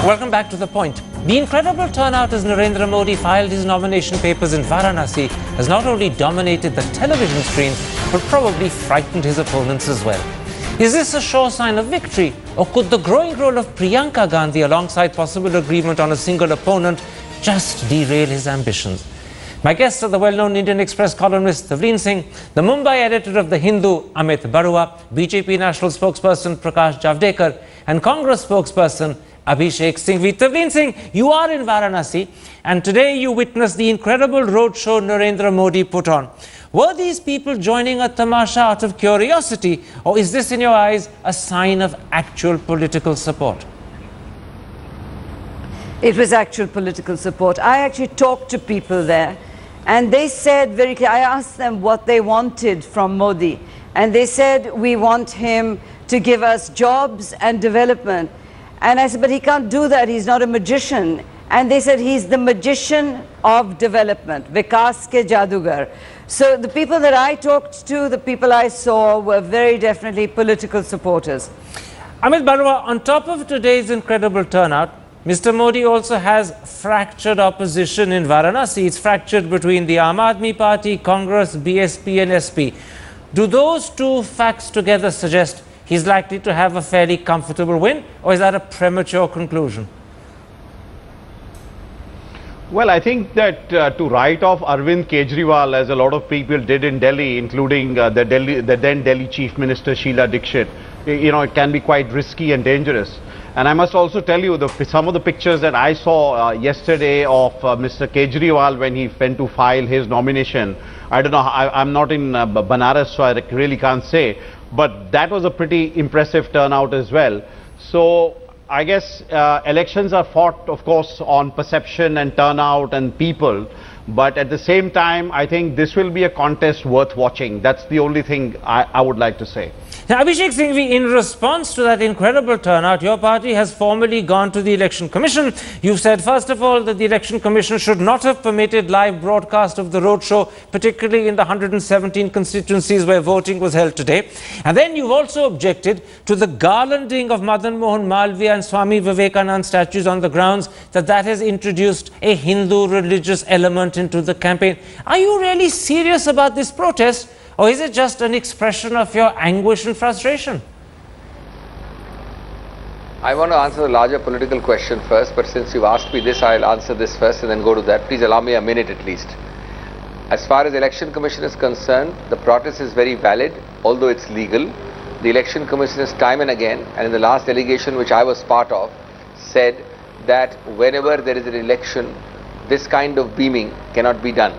Welcome back to The Point. The incredible turnout as Narendra Modi filed his nomination papers in Varanasi has not only dominated the television screens, but probably frightened his opponents as well. Is this a sure sign of victory, or could the growing role of Priyanka Gandhi alongside possible agreement on a single opponent just derail his ambitions? My guests are the well-known Indian Express columnist Tavleen Singh, the Mumbai editor of The Hindu Amethi, BJP national spokesperson Prakash Javadekar, and Congress spokesperson Abhishek Singhvi. Tavleen Singh, you are in Varanasi, and today you witnessed the incredible roadshow Narendra Modi put on. Were these people joining a tamasha out of curiosity, or is this, in your eyes, a sign of actual political support? It was actual political support. I actually talked to people there, and they said very clearly, I asked them what they wanted from Modi, and they said, we want him to give us jobs and development. And I said, but he can't do that, he's not a magician. And they said, he's the magician of development, Vikas ke Jadugar. So the people that I talked to, the people I saw, were very definitely political supporters. Amit Barua, on top of today's incredible turnout, Mr. Modi also has fractured opposition in Varanasi. It's fractured between the Aam Aadmi Party, Congress, BSP and SP. Do those two facts together suggest he's likely to have a fairly comfortable win, or is that a premature conclusion? Well, I think that to write off Arvind Kejriwal, as a lot of people did in Delhi, including the then Delhi Chief Minister Sheila Dikshit, it can be quite risky and dangerous. And I must also tell you, some of the pictures that I saw yesterday of Mr. Kejriwal when he went to file his nomination, I don't know, I'm not in Banaras, so I really can't say, but that was a pretty impressive turnout as well. So I guess elections are fought, of course, on perception and turnout and people, but at the same time, I think this will be a contest worth watching. That's the only thing I would like to say. Now, Abhishek Singhvi, in response to that incredible turnout, your party has formally gone to the Election Commission. You've said, first of all, that the Election Commission should not have permitted live broadcast of the roadshow, particularly in the 117 constituencies where voting was held today. And then you've also objected to the garlanding of Madan Mohan Malviya and Swami Vivekanand statues on the grounds that has introduced a Hindu religious element into the campaign. Are you really serious about this protest? Or is it just an expression of your anguish and frustration? I want to answer the larger political question first, but since you've asked me this, I'll answer this first and then go to that. Please allow me a minute at least. As far as the Election Commission is concerned, the protest is very valid, although it's legal. The Election Commission has time and again, and in the last delegation which I was part of, said that whenever there is an election, this kind of beaming cannot be done.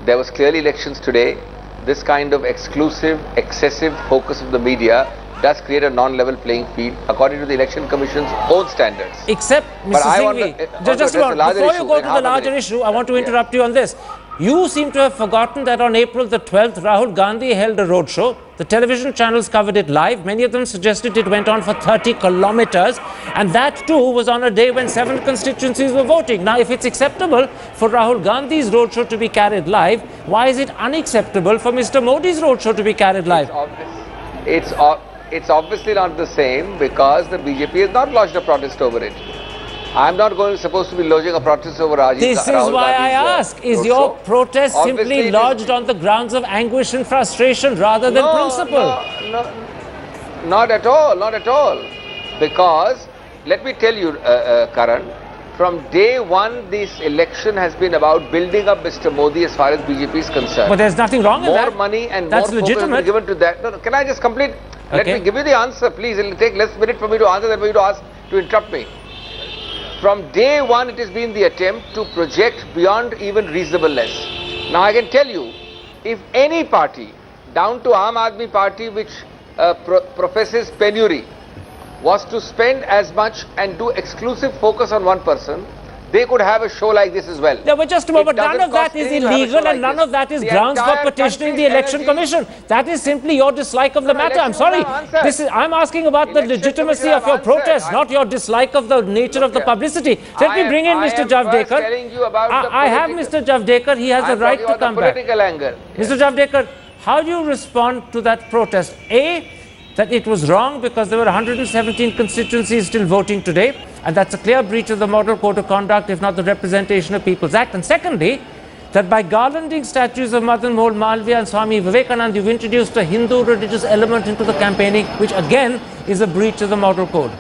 There was clearly elections today. This kind of exclusive, excessive focus of the media does create a non-level playing field according to the Election Commission's own standards. Except, Mr. Singhvi, just before you go to the larger issue, I want to interrupt you on this. You seem to have forgotten that on April the 12th, Rahul Gandhi held a roadshow. The television channels covered it live. Many of them suggested it went on for 30 kilometers. And that too was on a day when 7 constituencies were voting. Now, if it's acceptable for Rahul Gandhi's roadshow to be carried live, why is it unacceptable for Mr. Modi's roadshow to be carried live? It's obviously not the same because the BJP has not lodged a protest over it. I'm not supposed to be lodging a protest over Rahul Gandhi's. This is why I ask, is your protest simply lodged on the grounds of anguish and frustration rather than principle? No, not at all, not at all. Because, let me tell you, Karan, from day one, this election has been about building up Mr. Modi as far as BJP is concerned. But there's nothing wrong in that. More money and that's more focus legitimate. has been given to that. No, can I just complete? Let me give you the answer, please. It will take less minute for me to answer than for you to interrupt me. From day one, it has been the attempt to project beyond even reasonableness. Now, I can tell you, if any party, down to Aam Aadmi Party, which professes penury, was to spend as much and do exclusive focus on one person, they could have a show like this as well. Yeah, but just about none of that is illegal and none of that is grounds for petitioning the Election Commission. That is simply your dislike of the matter. I'm sorry. I'm asking about the legitimacy of your protest, not your dislike of the nature of the publicity. Let me bring in Mr. Javadekar. I have Mr. Javadekar. He has the right to come back. Mr. Javadekar, how do you respond to that protest? A, that it was wrong because there were 117 constituencies still voting today, and that's a clear breach of the Model Code of Conduct, if not the Representation of People's Act. And secondly, that by garlanding statues of Madan Mohan Malviya and Swami Vivekananda, you've introduced a Hindu religious element into the campaigning, which again is a breach of the Model Code.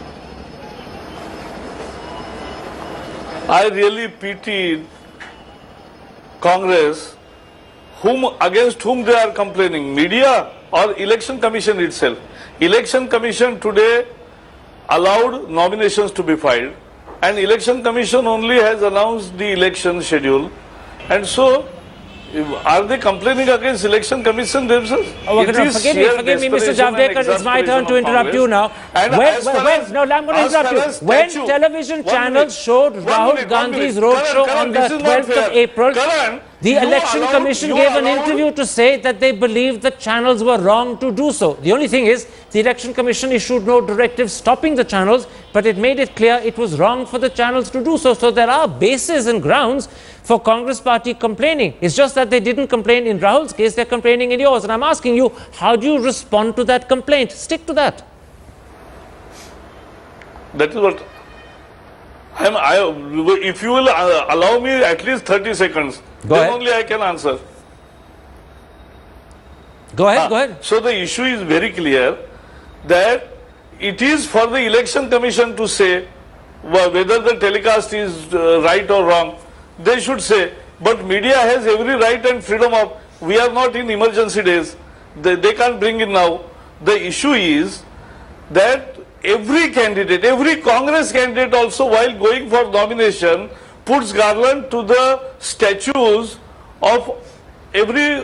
I really pity Congress, against whom they are complaining, media or Election Commission itself. Election Commission today allowed nominations to be filed, and Election Commission only has announced the election schedule. And so, are they complaining against Election Commission themselves? Oh, forgive me, Mr. Javadekar, it's my turn to interrupt you now. I'm going to interrupt you. When television channels showed Rahul Gandhi's roadshow on the 12th of April, the Election Commission gave an interview to say that they believed the channels were wrong to do so. The only thing is, the Election Commission issued no directive stopping the channels, but it made it clear it was wrong for the channels to do so. So there are bases and grounds for Congress party complaining. It's just that they didn't complain in Rahul's case, they're complaining in yours. And I'm asking you, how do you respond to that complaint? Stick to that. That is what if you will allow me at least 30 seconds, then only I can answer. Go ahead. So the issue is very clear that it is for the Election Commission to say whether the telecast is right or wrong. They should say, but media has every right and freedom of, we are not in emergency days, they can't bring in now. The issue is that every candidate, every Congress candidate also, while going for nomination, puts garland to the statues of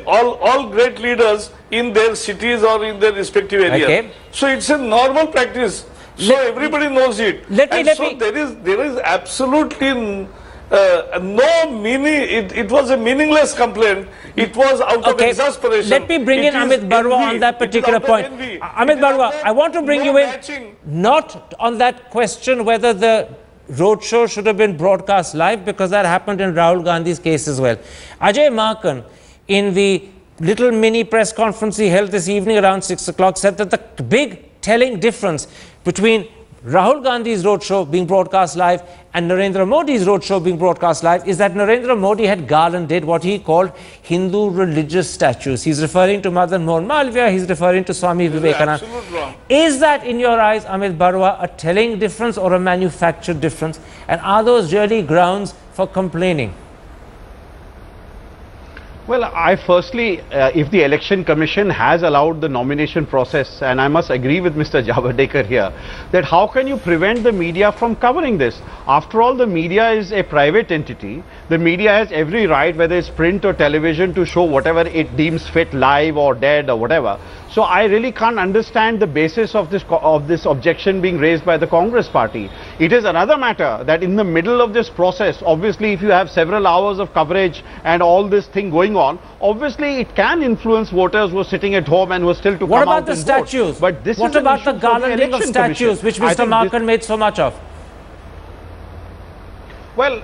all great leaders in their cities or in their respective areas. Okay. So it's a normal practice. So everybody knows it. There is absolutely no meaning. It was a meaningless complaint. It was out of exasperation. Let me bring in Amit Barua on that particular point. Amit Barua, I want to bring you in, not on that question whether the roadshow should have been broadcast live, because that happened in Rahul Gandhi's case as well. Ajay Markan, in the little mini press conference he held this evening around 6 o'clock, said that the big telling difference between Rahul Gandhi's roadshow being broadcast live and Narendra Modi's roadshow being broadcast live is that Narendra Modi had garlanded what he called Hindu religious statues. He's referring to Madan Mohan Malviya, he's referring to Swami Vivekananda. Is that, in your eyes, Amit Barua, a telling difference or a manufactured difference? And are those really grounds for complaining? Well, firstly, if the Election Commission has allowed the nomination process, and I must agree with Mr. Javadekar here, that how can you prevent the media from covering this? After all, the media is a private entity. The media has every right, whether it's print or television, to show whatever it deems fit, live or dead or whatever. So I really can't understand the basis of this objection being raised by the Congress party. It is another matter that in the middle of this process, obviously if you have several hours of coverage and all this thing going on, obviously it can influence voters who are sitting at home and who are still to come out and vote. What about the statues? But this what about the garlanding of statues, which Mr. Markan made so much of? Well,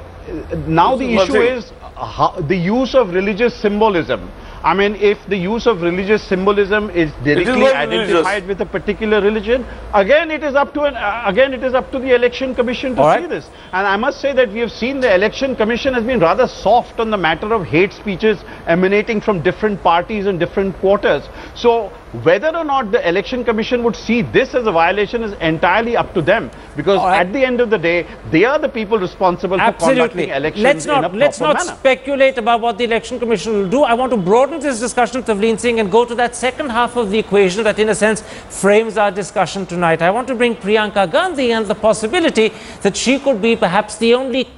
now the issue is the use of religious symbolism. I mean, if the use of religious symbolism is directly identified with a particular religion, again it is up to the Election Commission to see this. And I must say that we have seen the Election Commission has been rather soft on the matter of hate speeches emanating from different parties and different quarters. So whether or not the Election Commission would see this as a violation is entirely up to them, because at the end of the day, they are the people responsible for conducting elections in a proper manner. Let's not speculate about what the Election Commission will do. I want to broaden this discussion, Tavleen Singh, and go to that second half of the equation that in a sense frames our discussion tonight. I want to bring Priyanka Gandhi and the possibility that she could be perhaps the only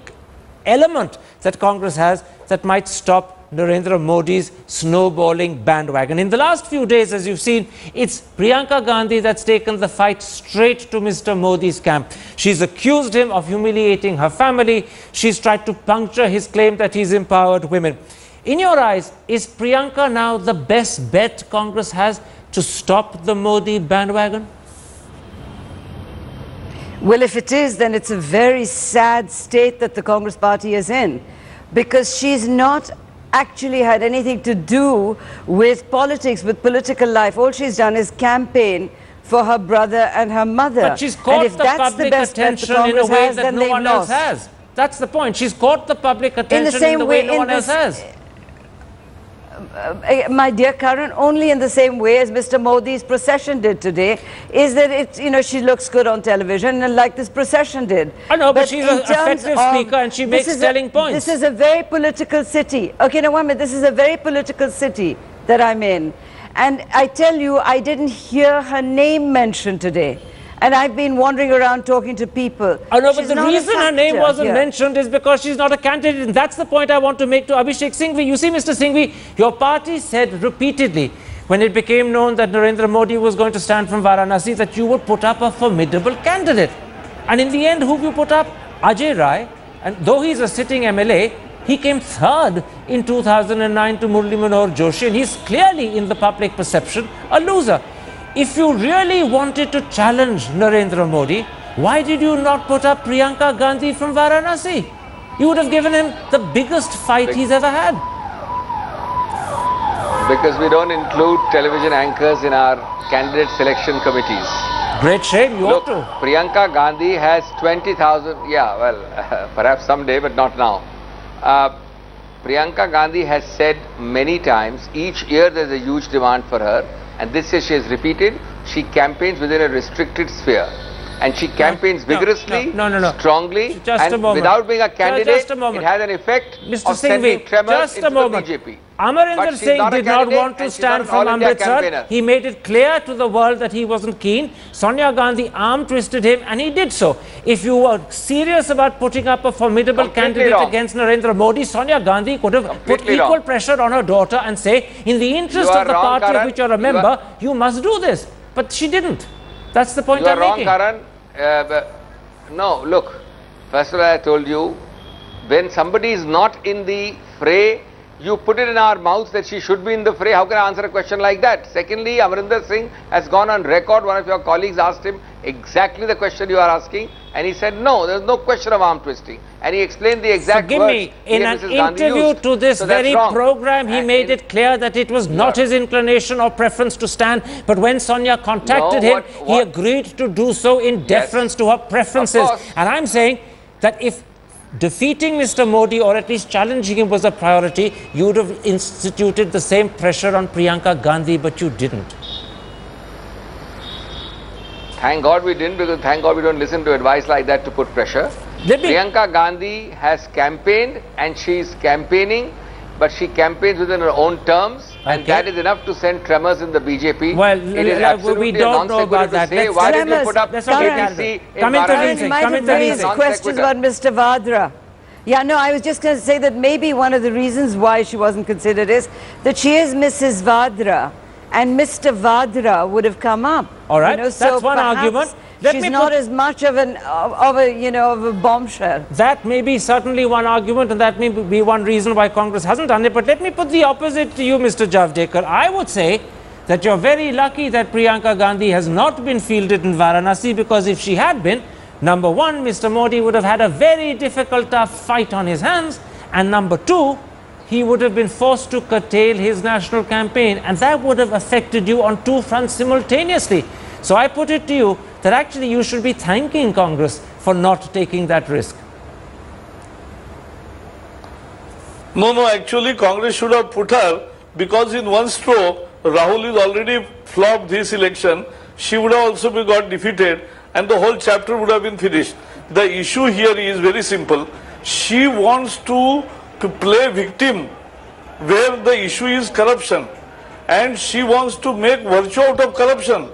element that Congress has that might stop Narendra Modi's snowballing bandwagon. In the last few days, as you've seen, it's Priyanka Gandhi that's taken the fight straight to Mr. Modi's camp. She's accused him of humiliating her family. She's tried to puncture his claim that he's empowered women. In your eyes, is Priyanka now the best bet Congress has to stop the Modi bandwagon? Well, if it is, then it's a very sad state that the Congress party is in, because she's not actually had anything to do with politics, with political life. All she's done is campaign for her brother and her mother. But she's And caught if the that's public best bet the attention in a Congress way has, that then no they've one else lost. has. That's the point. She's caught the public In attention the same the way way, no one else has. My dear Karan, only in the same way as Mr. Modi's procession did today, is that it, she looks good on television, and like this procession did. I know, but she's in an terms effective of- speaker and she this makes is telling points. This is a very political city. Okay, now one minute. This is a very political city that I'm in, and I tell you, I didn't hear her name mentioned today. And I've been wandering around talking to people. I know, but She's the not a reason her name factor wasn't here. mentioned is because she's not a candidate. And that's the point I want to make to Abhishek Singhvi. You see, Mr. Singhvi, your party said repeatedly, when it became known that Narendra Modi was going to stand from Varanasi, that you would put up a formidable candidate. And in the end, who you put up? Ajay Rai. And though he's a sitting MLA, he came third in 2009 to Murli Manohar Joshi, and he's clearly, in the public perception, a loser. If you really wanted to challenge Narendra Modi, why did you not put up Priyanka Gandhi from Varanasi? You would have given him the biggest fight he's ever had. Because we don't include television anchors in our candidate selection committees. Great shame, you Look, ought to. Priyanka Gandhi has 20,000, yeah, well, perhaps someday, but not now. Priyanka Gandhi has said many times, each year there's a huge demand for her, and this year she has repeated, she campaigns within a restricted sphere. And she campaigns vigorously, strongly, Just a and moment. without being a candidate, Just a moment. it has an effect Mr. of sending Singhvi, tremors just into a moment. the BJP. Amarinder But she's Singh not a did not candidate want to and she's stand not an from all-India Amritsar. campaigner. He made it clear to the world that he wasn't keen. Sonia Gandhi arm twisted him, and he did so. If you were serious about putting up a formidable Completely candidate wrong. against Narendra Modi, Sonia Gandhi could have put Completely equal wrong. pressure on her daughter and say, in the interest You are of the wrong, party of Karan. which you're a member, you must do this. But she didn't. That's the point You are I'm wrong, making. Karan. No, look, first of all, I told you, when somebody is not in the fray, you put it in our mouths that she should be in the fray. How can I answer a question like that? Secondly, Amarinder Singh has gone on record. One of your colleagues asked him exactly the question you are asking, and he said, no, there's no question of arm twisting. And he explained the exact Forgive words me, he in and an Mrs. Gandhi interview used. to this So that's very wrong. program, he made it clear that it was not his inclination or preference to stand. But when Sonia contacted him, he agreed to do so in deference to her preferences. And I'm saying that if defeating Mr. Modi, or at least challenging him, was a priority, you would have instituted the same pressure on Priyanka Gandhi, but you didn't. Thank God we didn't, because thank God we don't listen to advice like that to put pressure. Priyanka Gandhi has campaigned and she is campaigning, but she campaigns within her own terms, and that is enough to send tremors in the BJP. Well, it is absolutely we don't know about that. Say, why did you put up let's not get ABC in Come into Varanasi? Singh, might come have into raised Singh. questions about Mr. Vadra. Yeah, no, I was just going to say that maybe one of the reasons why she wasn't considered is that she is Mrs. Vadra, and Mr. Vadra would have come up. All right, so that's one perhaps argument. She's not as much of a bombshell. That may be certainly one argument, and that may be one reason why Congress hasn't done it. But let me put the opposite to you, Mr. Javadekar. I would say that you're very lucky that Priyanka Gandhi has not been fielded in Varanasi, because if she had been, number one, Mr. Modi would have had a very difficult, tough fight on his hands, and number two, he would have been forced to curtail his national campaign, and that would have affected you on two fronts simultaneously. So I put it to you that actually you should be thanking Congress for not taking that risk. No, actually Congress should have put her, because in one stroke, Rahul is already flopped this election. She would have also got defeated, and the whole chapter would have been finished. The issue here is very simple. She wants to play victim where the issue is corruption, and she wants to make virtue out of corruption.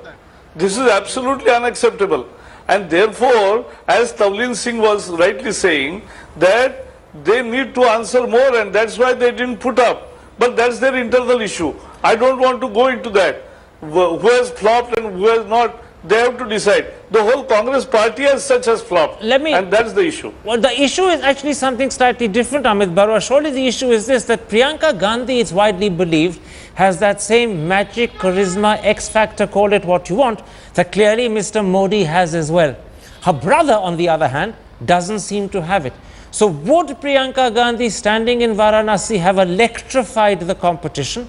This is absolutely unacceptable. And therefore, as Tavleen Singh was rightly saying, that they need to answer more, and that's why they didn't put up. But that's their internal issue. I don't want to go into that. Who has flopped and who has not, they have to decide. The whole Congress party as such has flopped. And that's the issue. Well, the issue is actually something slightly different, Amit Barua. Surely the issue is this, that Priyanka Gandhi, it's widely believed, has that same magic, charisma, X factor, call it what you want, that clearly Mr. Modi has as well. Her brother, on the other hand, doesn't seem to have it. So would Priyanka Gandhi standing in Varanasi have electrified the competition,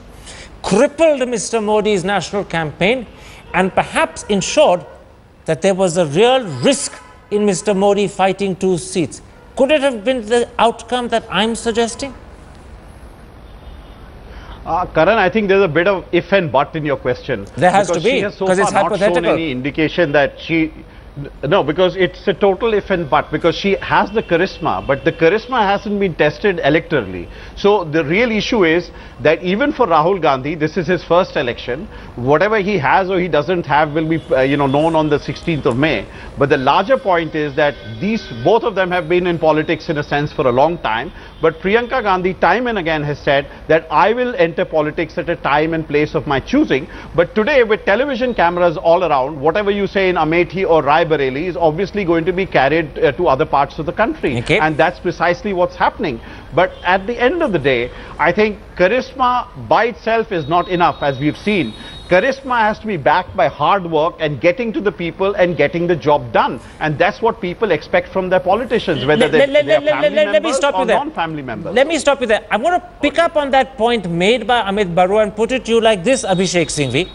crippled Mr. Modi's national campaign, and perhaps ensured that there was a real risk in Mr. Modi fighting 2 seats. Could it have been the outcome that I'm suggesting? Karan, I think there's a bit of if and but in your question. There has to be, because it's not shown hypothetical. any indication that she... No, because it's a total if and but, because she has the charisma, but the charisma hasn't been tested electorally. So the real issue is that even for Rahul Gandhi, this is his first election. Whatever he has or he doesn't have will be known on the 16th of May. But the larger point is that both of them have been in politics in a sense for a long time. But Priyanka Gandhi time and again has said that I will enter politics at a time and place of my choosing. But today, with television cameras all around, whatever you say in Amethi or Raebareli is obviously going to be carried to other parts of the country. Okay. And that's precisely what's happening. But at the end of the day, I think charisma by itself is not enough, as we've seen. Charisma has to be backed by hard work and getting to the people and getting the job done. And that's what people expect from their politicians, whether they're family members or non-family members. Let me stop you there. I want to pick up on that point made by Amit Barua and put it to you like this, Abhishek Singhvi.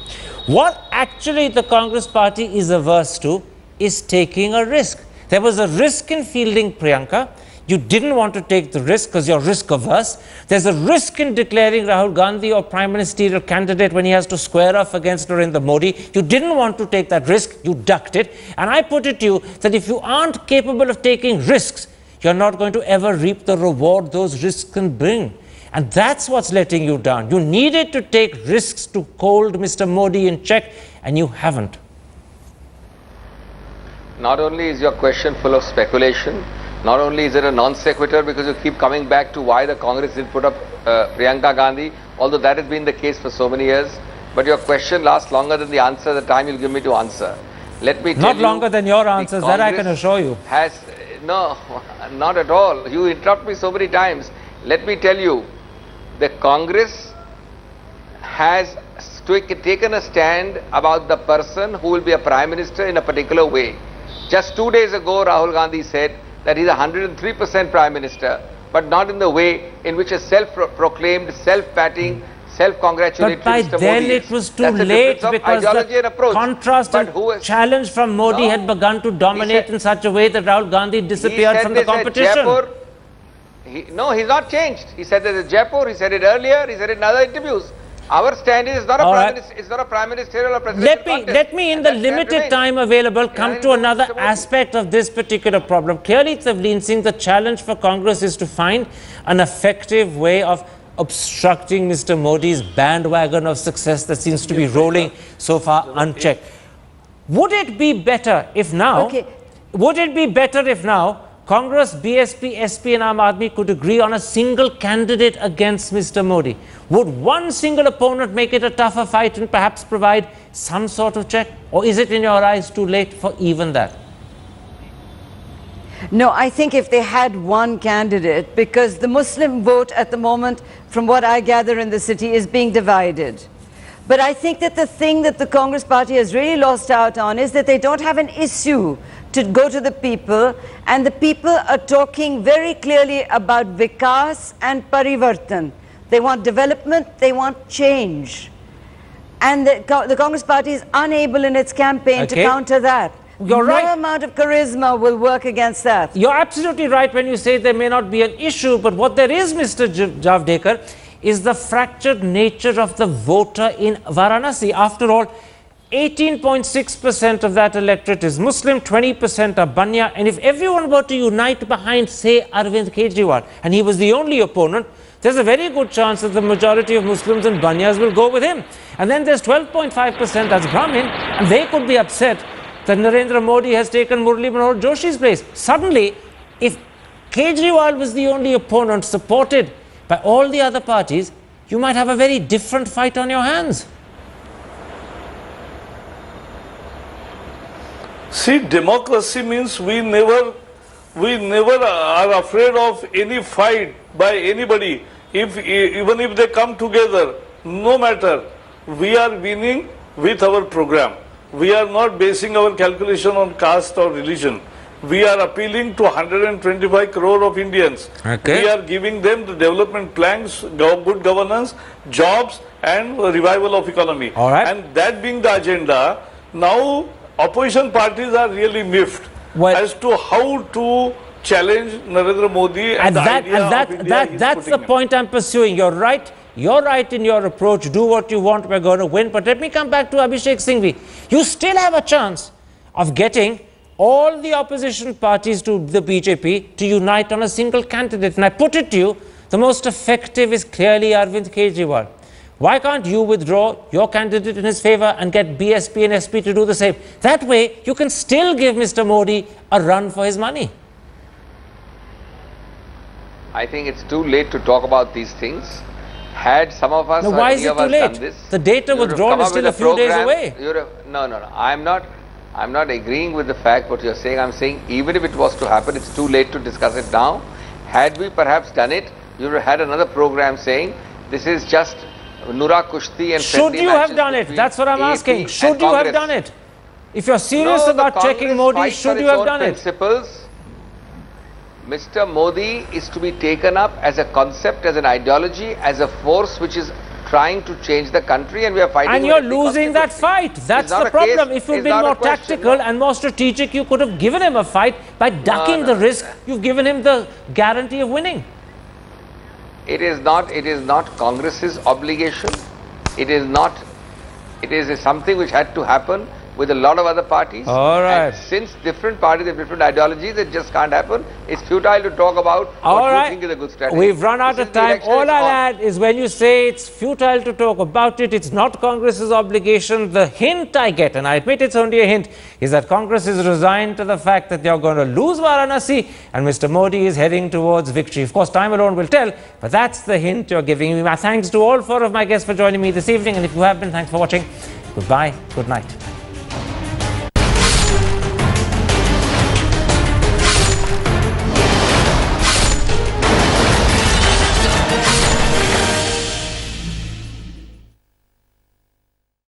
What actually the Congress party is averse to is taking a risk. There was a risk in fielding Priyanka. You didn't want to take the risk because you're risk averse. There's a risk in declaring Rahul Gandhi or prime ministerial candidate when he has to square off against Narendra Modi. You didn't want to take that risk. You ducked it. And I put it to you that if you aren't capable of taking risks, you're not going to ever reap the reward those risks can bring. And that's what's letting you down. You needed to take risks to hold Mr. Modi in check, and you haven't. Not only is your question full of speculation, not only is it a non sequitur because you keep coming back to why the Congress did put up Priyanka Gandhi, although that has been the case for so many years, but your question lasts longer than the answer, the time you'll give me to answer. Let me tell Not you, longer than your answers, that I can assure you. No, not at all. You interrupt me so many times. Let me tell you, the Congress has taken a stand about the person who will be a prime minister in a particular way. Just 2 days ago, Rahul Gandhi said that he's 103% prime minister, but not in the way in which a self-proclaimed, self-patting, self-congratulatory But by Mr. then Modi it was too late because the contrast and challenge from Modi had begun to dominate in such a way that Rahul Gandhi disappeared from the competition. He's not changed. He said there's a Jaipur, he said it earlier, he said it in other interviews. Our stand is not a prime ministerial or presidential contest. Let me, in the limited time available, come to another aspect of this particular problem. Clearly, Tavleen Singh, the challenge for Congress is to find an effective way of obstructing Mr. Modi's bandwagon of success that seems to be rolling so far unchecked. Would it be better if now, Congress, BSP, SP and Aam Aadmi could agree on a single candidate against Mr. Modi? Would one single opponent make it a tougher fight and perhaps provide some sort of check? Or is it in your eyes too late for even that? No, I think if they had one candidate, because the Muslim vote at the moment, from what I gather in the city, is being divided. But I think that the thing that the Congress party has really lost out on is that they don't have an issue to go to the people, and the people are talking very clearly about Vikas and Parivartan. They want development, they want change. And the Congress party is unable in its campaign to counter that. You're right. No amount of charisma will work against that. You're absolutely right when you say there may not be an issue, but what there is, Mr. Javadekar, is the fractured nature of the voter in Varanasi. After all, 18.6% of that electorate is Muslim, 20% are Banya, and if everyone were to unite behind, say, Arvind Kejriwal, and he was the only opponent, there's a very good chance that the majority of Muslims and Banyas will go with him. And then there's 12.5% that's Brahmin, and they could be upset that Narendra Modi has taken Murli Manohar Joshi's place. Suddenly, if Kejriwal was the only opponent supported by all the other parties, you might have a very different fight on your hands. See, democracy means we never are afraid of any fight by anybody. Even if they come together, no matter, we are winning with our program. We are not basing our calculation on caste or religion. We are appealing to 125 crore of Indians. Okay. We are giving them the development plans, good governance, jobs and revival of economy. All right. And that being the agenda, now opposition parties are really miffed Well, as to how to challenge Narendra Modi and the idea of India he's that's the putting in. point I'm pursuing. You're right. You're right in your approach. Do what you want. We're going to win. But let me come back to Abhishek Singhvi. You still have a chance of getting all the opposition parties to the BJP to unite on a single candidate. And I put it to you, the most effective is clearly Arvind Kejriwal. Why can't you withdraw your candidate in his favor and get BSP and SP to do the same? That way, you can still give Mr. Modi a run for his money. I think it's too late to talk about these things. Had some of us Now, or why any is it of too us late? done this, The data you would have withdrawal come is up still with a few days program, away. you would have- No. I'm not agreeing with the fact what you're saying. I'm saying even if it was to happen, it's too late to discuss it now. Had we perhaps done it, you would have had another program saying this is just Nura Kushti and Should friendly you have matches done it? between That's what I'm AP asking. and Should you have Congress. done it? If you're serious No, the about checking Congress Modi, fights should on you its have own done it? principles. Mr. Modi is to be taken up as a concept, as an ideology, as a force which is trying to change the country, and we are fighting. And with you're every losing that constituency. fight. That's It's not the a case- problem. If you'd it's been not a more question, tactical no. and more strategic, you could have given him a fight by ducking the risk. You've given him the guarantee of winning. It is not Congress's obligation. It is something which had to happen with a lot of other parties. All right. And since different parties have different ideologies, it just can't happen. It's futile to talk about All what right. you think is a good strategy. We've run out This of is the time. election, All it's I'll on. add is when you say it's futile to talk about it, it's not Congress's obligation. The hint I get, and I admit it's only a hint, is that Congress is resigned to the fact that you're going to lose Varanasi and Mr. Modi is heading towards victory. Of course, time alone will tell, but that's the hint you're giving me. My thanks to all four of my guests for joining me this evening. And if you have been, thanks for watching. Goodbye. Good night.